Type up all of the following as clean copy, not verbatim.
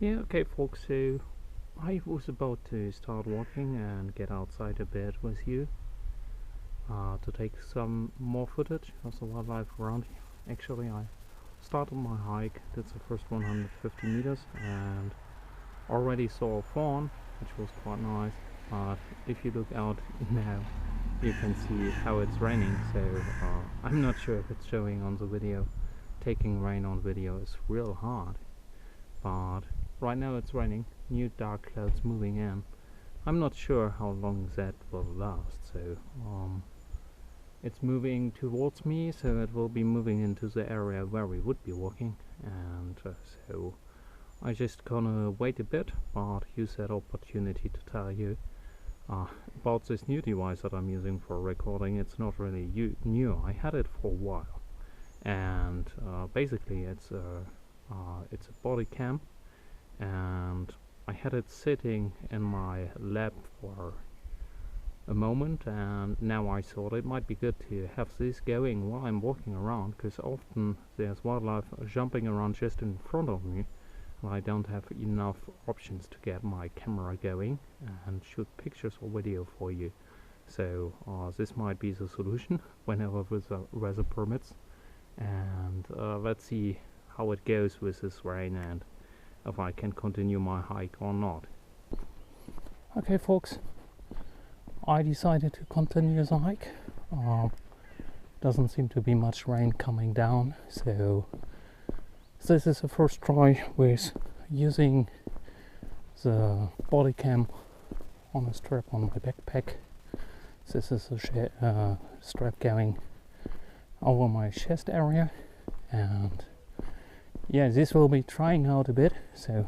Yeah, okay folks, so I was about to start walking and get outside a bit with you to take some more footage of the wildlife around here. Actually, I started my hike, that's the first 150 meters, and already saw a fawn, which was quite nice, but if you look out now, you can see how it's raining, so I'm not sure if it's showing on the video. Taking rain on video is real hard, but right now it's raining, new dark clouds moving in. I'm not sure how long that will last, so it's moving towards me, so it will be moving into the area where we would be walking, and so I just gonna wait a bit, but use that opportunity to tell you about this new device that I'm using for recording. It's not really new, I had it for a while, and basically it's a body cam, and I had it sitting in my lap for a moment, and now I thought it might be good to have this going while I'm walking around, because often there's wildlife jumping around just in front of me and I don't have enough options to get my camera going and shoot pictures or video for you. So this might be the solution whenever the weather permits, and let's see how it goes with this rain and if I can continue my hike or not. Okay folks, I decided to continue the hike. Doesn't seem to be much rain coming down, so this is the first try with using the body cam on a strap on my backpack. This is a strap going over my chest area, and yeah, this will be trying out a bit, so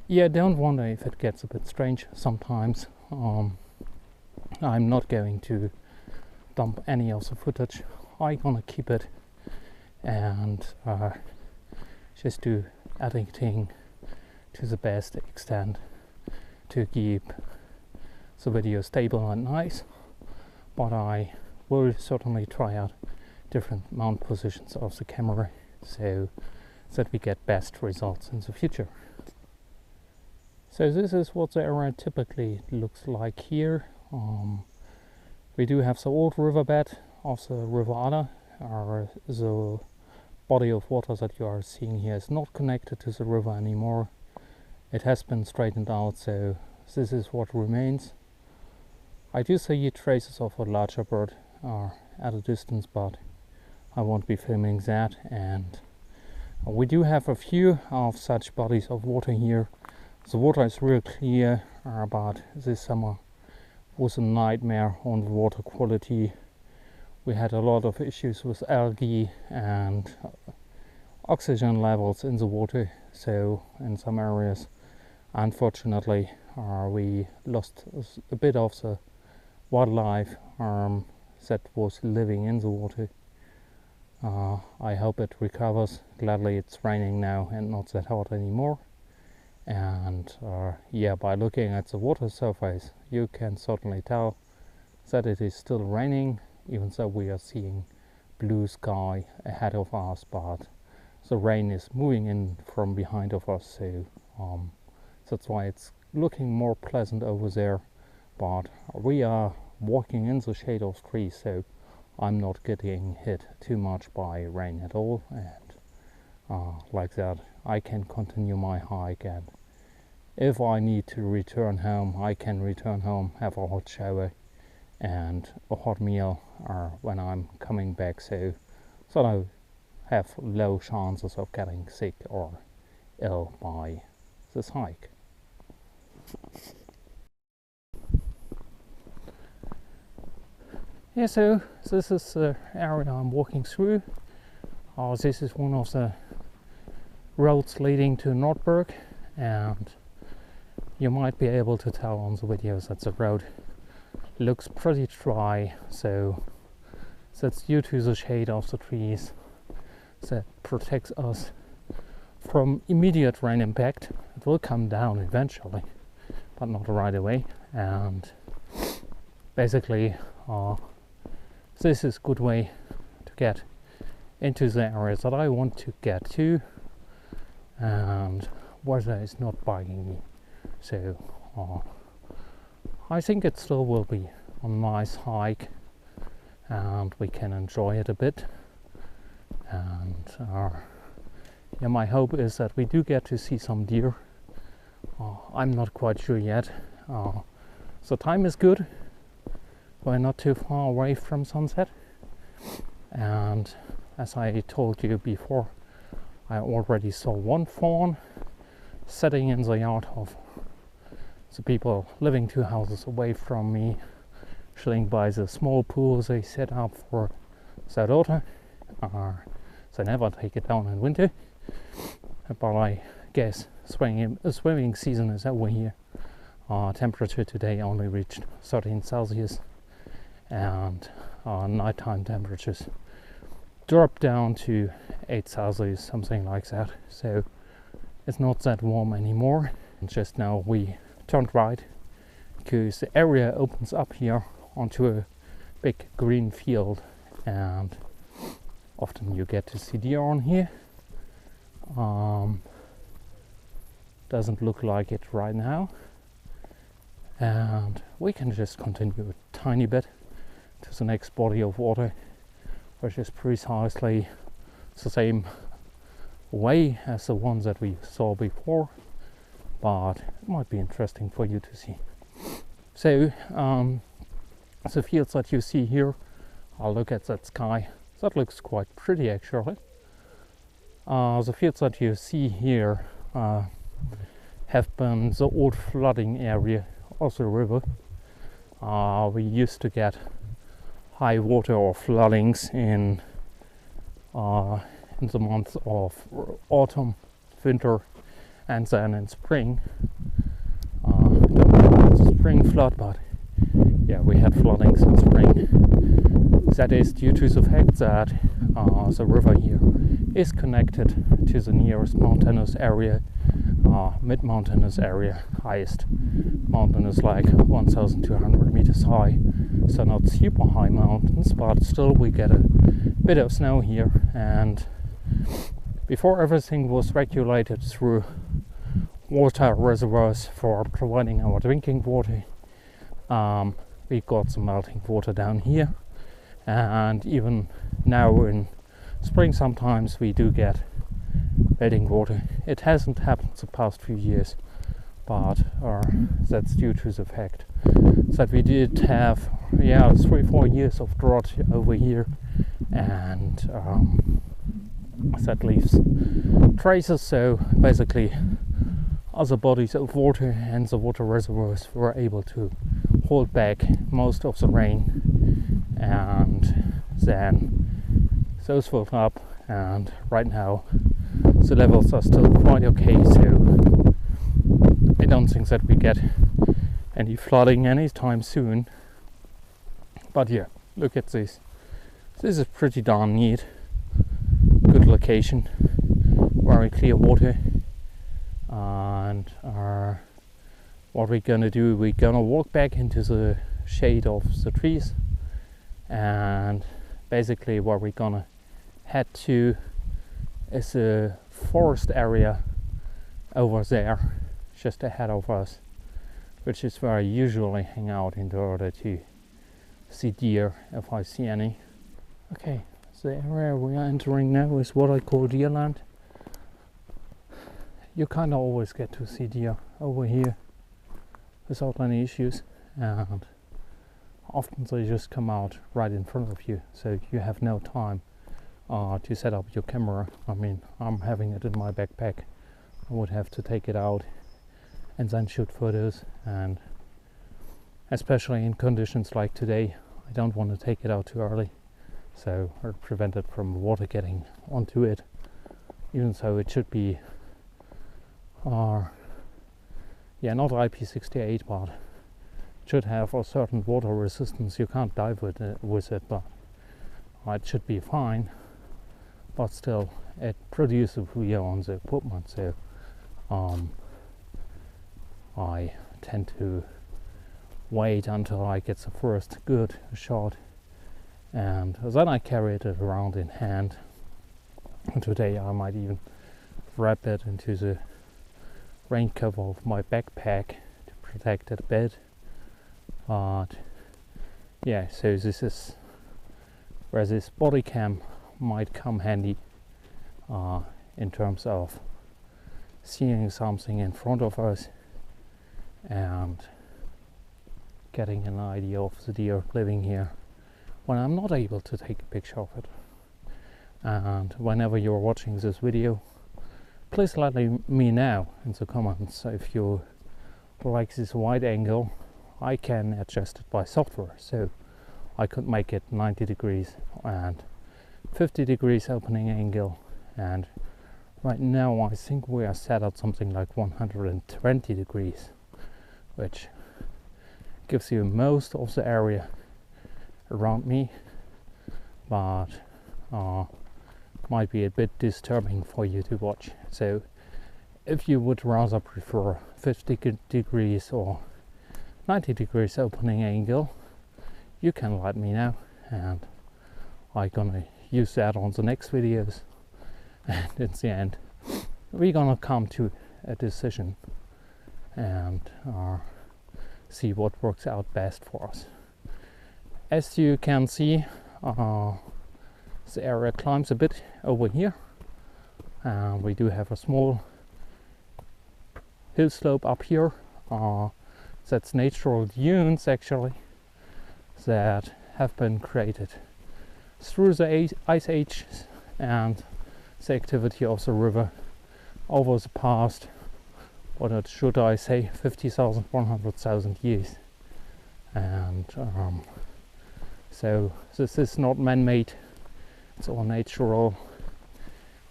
yeah, don't wonder if it gets a bit strange sometimes. I'm not going to dump any of the footage. I'm gonna keep it and just do editing to the best extent to keep the video stable and nice, but I will certainly try out different mount positions of the camera so that we get best results in the future. So this is what the area typically looks like here. We do have the old riverbed of the River Adda, or the body of water that you are seeing here is not connected to the river anymore. It has been straightened out, so this is what remains. I do see traces of a larger bird at a distance, but I won't be filming that, and we do have a few of such bodies of water here. The water is real clear, but this summer was a nightmare on the water quality. We had a lot of issues with algae and oxygen levels in the water, so in some areas unfortunately we lost a bit of the wildlife that was living in the water. I hope it recovers. Gladly it's raining now and not that hot anymore, and yeah, by looking at the water surface you can certainly tell that it is still raining, even though we are seeing blue sky ahead of us, but the rain is moving in from behind of us, so that's why it's looking more pleasant over there. But we are walking in the shade of trees, so I'm not getting hit too much by rain at all, and like that I can continue my hike, and if I need to return home I can return home, have a hot shower and a hot meal when I'm coming back, so I have low chances of getting sick or ill by this hike. Yeah, so this is the area I'm walking through. This is one of the roads leading to Nordberg, and you might be able to tell on the videos that the road looks pretty dry, so that's due to the shade of the trees that protects us from immediate rain impact. It will come down eventually, but not right away, and basically this is a good way to get into the areas that I want to get to, and weather is not bugging me. So I think it still will be a nice hike and we can enjoy it a bit. And yeah, my hope is that we do get to see some deer. I'm not quite sure yet. So time is good. We're not too far away from sunset. And as I told you before, I already saw one fawn sitting in the yard of the people living 2 houses away from me, chilling by the small pool they set up for their daughter. They never take it down in winter, but I guess swimming season is over here. Temperature today only reached 13 Celsius, and nighttime temperatures dropped down to 8 Celsius, something like that. So it's not that warm anymore. Just now we turned right because the area opens up here onto a big green field, and often you get to see deer on here. Doesn't look like it right now, and we can just continue a tiny bit to the next body of water, which is precisely the same way as the ones that we saw before, but it might be interesting for you to see. So the fields that you see here, I'll look at that sky. That looks quite pretty actually. The fields that you see here have been the old flooding area of the river. We used to get high water or floodings in the months of autumn, winter, and then in spring. Don't know about the spring flood, but yeah, we had floodings in spring. That is due to the fact that the river here is connected to the nearest mountainous area, mid-mountainous area. Highest mountain is like 1,200 meters high, so not super high mountains, but still we get a bit of snow here. And before everything was regulated through water reservoirs for providing our drinking water, we got some melting water down here. And even now in spring sometimes we do get melting water. It hasn't happened the past few years, but that's due to the fact that we did have 3-4 years of drought over here, and that leaves traces. So basically other bodies of water and the water reservoirs were able to hold back most of the rain, and then those filled up, and right now the levels are still quite okay, so I don't think that we get any flooding anytime soon. But yeah, look at this. This is pretty darn neat. Good location, very clear water. And what we're gonna do, we're gonna walk back into the shade of the trees, and basically where we're gonna head to is a forest area over there just ahead of us, which is where I usually hang out in order to see deer if I see any. Okay, the area we are entering now is what I call deerland. You kind of always get to see deer over here without any issues, and often they just come out right in front of you, so you have no time to set up your camera. I mean, I'm having it in my backpack. I would have to take it out and then shoot photos, and especially in conditions like today, I don't want to take it out too early, so I'll prevent it from water getting onto it. Even so, it should be not IP68, but it should have a certain water resistance. You can't dive with it, but it should be fine. But still, it produces wear on the equipment, so I tend to wait until I get the first good shot, and then I carry it around in hand. And today I might even wrap it into the rain cover of my backpack to protect it a bit. But yeah, so this is where this body cam might come handy in terms of seeing something in front of us and getting an idea of the deer living here when I'm not able to take a picture of it. And whenever you're watching this video, please let me know in the comments if you like this wide angle. I can adjust it by software, so I could make it 90 degrees and 50 degrees opening angle, and right now I think we are set at something like 120 degrees, which gives you most of the area around me, but might be a bit disturbing for you to watch. So if you would rather prefer 50 degrees or 90 degrees opening angle, you can let me know, and I'm gonna use that on the next videos, and in the end we're gonna come to a decision and see what works out best for us. As you can see, the area climbs a bit over here, and we do have a small hill slope up here. That's natural dunes actually that have been created through the ice ages and the activity of the river over the past, what should I say, 50,000, 100,000 years. And so this is not man-made, it's all natural.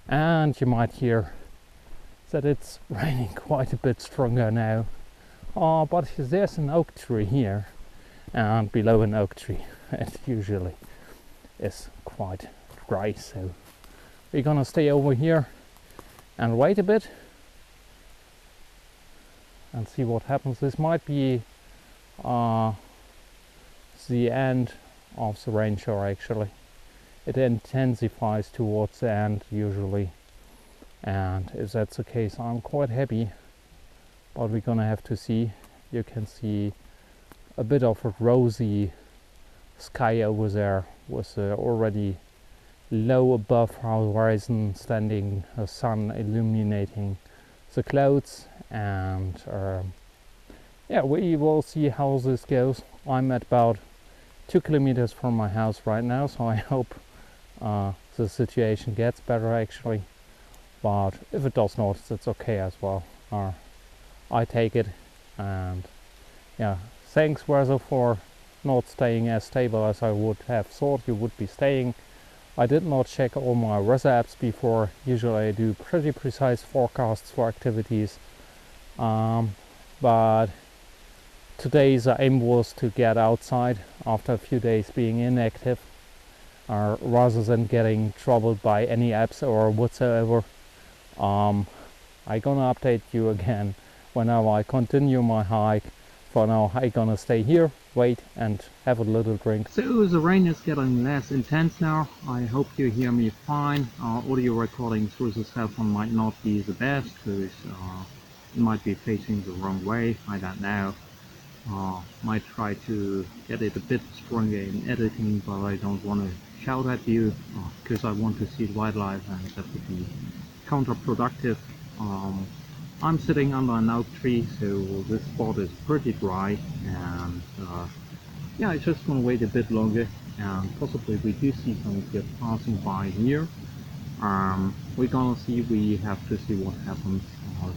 And you might hear that it's raining quite a bit stronger now. But there's an oak tree here, and below an oak tree it usually is quite dry, so we're gonna stay over here and wait a bit and see what happens. This might be the end of the rain shower actually. It intensifies towards the end usually, and if that's the case I'm quite happy, but we're gonna have to see. You can see a bit of a rosy sky over there with already low above horizon standing sun illuminating the clouds, and yeah, we will see how this goes. I'm at about 2 kilometers from my house right now, so I hope the situation gets better actually, but if it does not, that's okay as well. I take it, and yeah, thanks weather for not staying as stable as I would have thought you would be staying. I did not check all my weather apps before. Usually I do pretty precise forecasts for activities, but today's aim was to get outside after a few days being inactive, rather than getting troubled by any apps or whatsoever. I'm gonna update you again whenever I continue my hike. For now I'm gonna stay here, wait and have a little drink. So the rain is getting less intense now. I hope you hear me fine. Audio recording through the cell phone might not be the best because it might be facing the wrong way. I don't know. Might try to get it a bit stronger in editing, but I don't want to shout at you because I want to see wildlife, and that would be counterproductive. I'm sitting under an oak tree, so this spot is pretty dry, and yeah, I just want to wait a bit longer, and possibly we do see some deer passing by here. We're gonna see, we have to see what happens.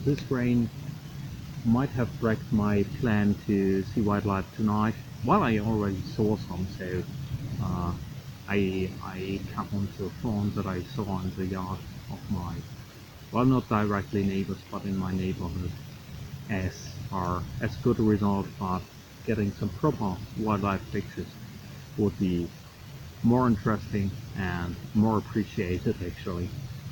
This rain might have wrecked my plan to see wildlife tonight. Well, I already saw some, so I come onto a fawn that I saw in the yard of my, well, not directly neighbors, but in my neighborhood, as good a result. But getting some proper wildlife pictures would be more interesting and more appreciated actually.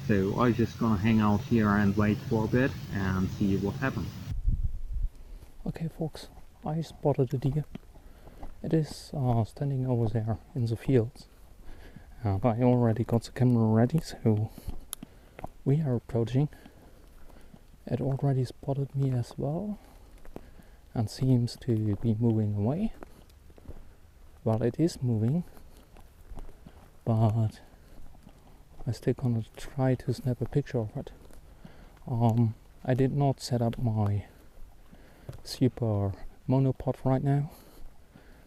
So I'm just gonna hang out here and wait for a bit and see what happens. Okay folks, I spotted a deer. It is standing over there in the fields, and I already got the camera ready, so we are approaching. It already spotted me as well and seems to be moving away. Well, it is moving, but I'm still gonna try to snap a picture of it. I did not set up my super monopod right now,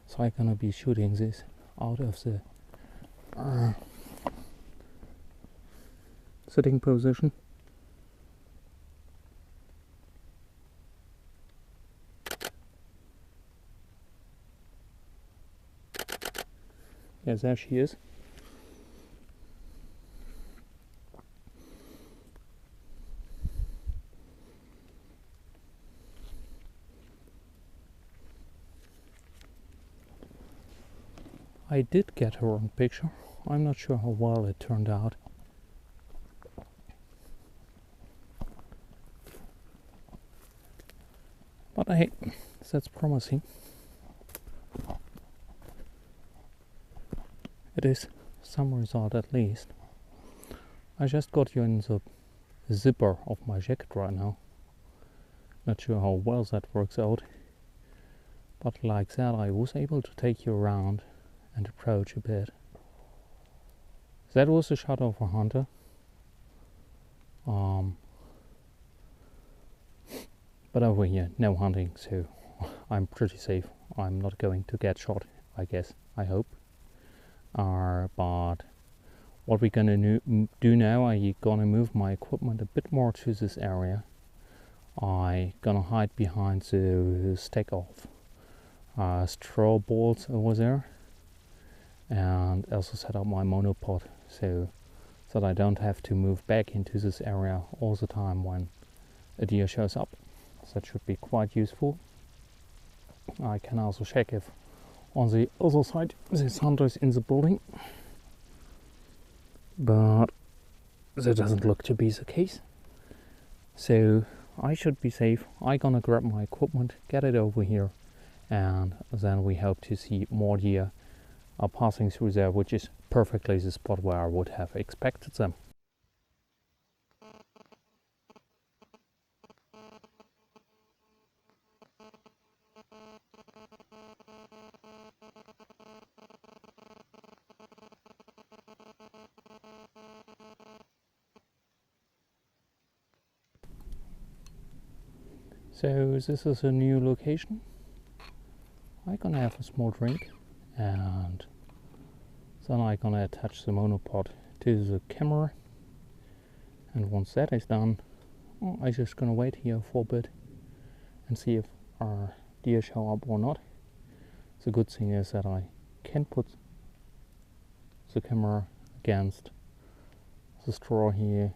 so I'm gonna be shooting this out of the sitting position. Yes, there she is. I did get her on picture. I'm not sure how well it turned out. But hey, that's promising. It is some result at least. I just got you in the zipper of my jacket right now. Not sure how well that works out. But like that I was able to take you around and approach a bit. That was a shot of a hunter. But over here, no hunting, so I'm pretty safe. I'm not going to get shot, I guess, I hope. But what we're gonna do now, I'm gonna move my equipment a bit more to this area. I'm gonna hide behind the stack of straw balls over there, and also set up my monopod so that I don't have to move back into this area all the time when a deer shows up. So that should be quite useful. I can also check if on the other side this hunter is in the building, but that doesn't look to be the case. So I should be safe. I'm gonna grab my equipment, get it over here, and then we hope to see more deer passing through there, which is perfectly the spot where I would have expected them. So this is a new location. I'm gonna have a small drink, and then I'm gonna attach the monopod to the camera, and once that is done, I'm just gonna wait here for a bit and see if our deer show up or not. The good thing is that I can put the camera against the straw here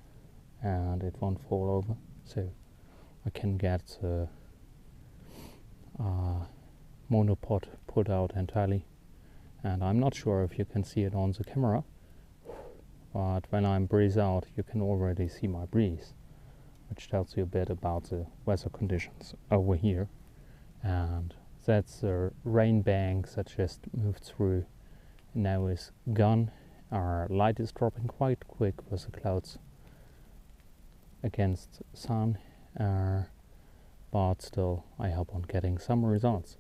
and it won't fall over, so I can get the monopod put out entirely. And I'm not sure if you can see it on the camera, but when I breathe out you can already see my breeze, which tells you a bit about the weather conditions over here. And that's the rain bank that just moved through, now is gone. Our light is dropping quite quick with the clouds against sun, but still I hope on getting some results.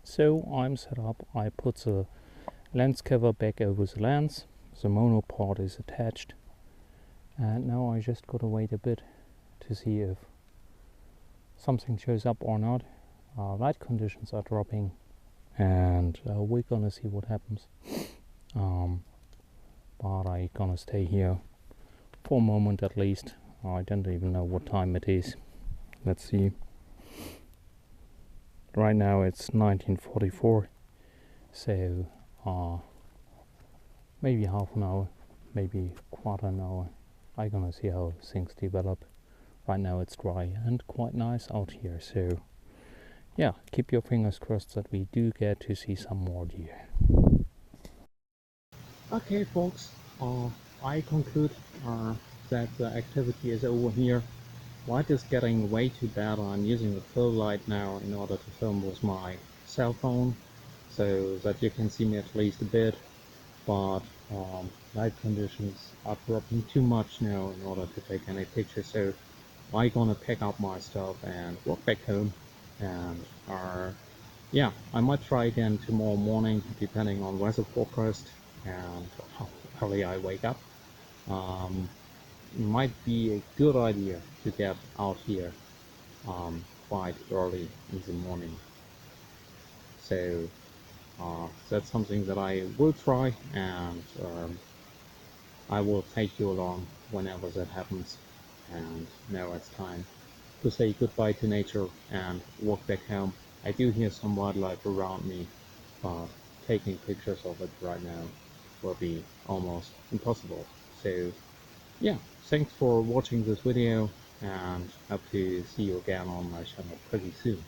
So I'm set up. I put the lens cover back over the lens, the monopod is attached, and now I just gotta wait a bit to see if something shows up or not. Light conditions are dropping, and we're gonna see what happens. But I'm gonna stay here for a moment at least. I don't even know what time it is. Let's see. Right now it's 1944, so maybe half an hour, maybe quarter an hour. I'm gonna see how things develop. Right now it's dry and quite nice out here, so yeah, keep your fingers crossed that we do get to see some more deer. Okay folks, I conclude that the activity is over here. Light is getting way too bad. I'm using a full light now in order to film with my cell phone. so that you can see me at least a bit, but light conditions are dropping too much now in order to take any pictures, so I'm gonna pack up my stuff and walk back home. And yeah, I might try again tomorrow morning, depending on weather forecast and how early I wake up. Might be a good idea to get out here quite early in the morning. So that's something that I will try, and I will take you along whenever that happens. And now it's time to say goodbye to nature and walk back home. I do hear some wildlife around me, but taking pictures of it right now will be almost impossible. So yeah, thanks for watching this video, and hope to see you again on my channel pretty soon.